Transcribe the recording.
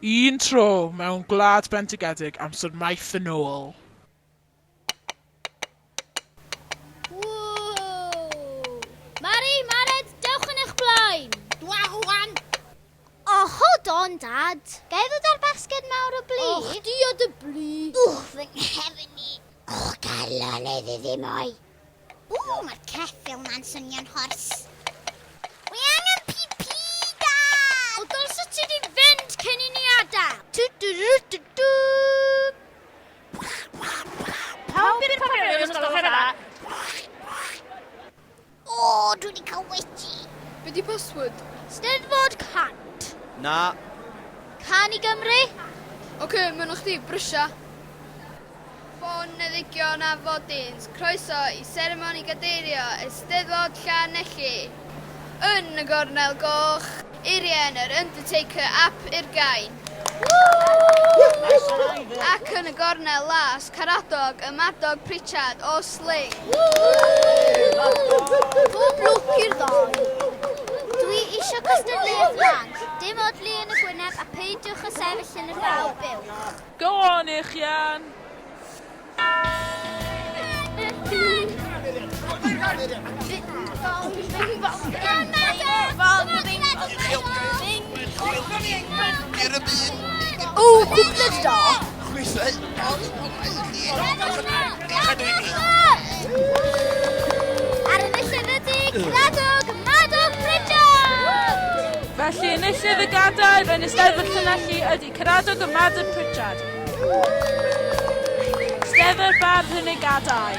Un tro mewn gwlad bentigedig amser maith yn ôl. Mari, Mared, dewch yn eich blaen. Dwa Hwan. Hold on, Dad. Gai ddod â'r basged mawr o blu? Di o dy blu. Fy nghefn i. Galon iddi ddim oi. Mae'r ceffil na'n swnio'n hors. Wi angen pipi, Dad! O dylse ti di fynd cyn i ni adael. Pawb i'r pafiliwn yn ystod yna. Dwi wedi cael wedi. Be di password? Steddfod cant. Na. Can i Gymru? Oce, mewn chdi, brysia. Ffôn eddigion a fodins, croeso i seremoni gadeirio Steddfod Llanelli. Yn y gornel goch, Irien yr Undertaker ap i'r gain. Ac yn y gornel las, Caradog y Madog Pritchard o Sling. Pob lwc i'r ddoi. Dwi eisiau cystadleuaeth lan. Dim odli yn y gwyneb a peidiwch o sefyll yn y llaw buwch. Go on, eich Ian. Cwpled do. Ar y llyfr ydi Caradog y Madog Pritchard! Felly enillydd y gadair yn y Steddfod Llanelli ydy Caradog y Madog Pritchard. Steddfod bardd yn y gadair.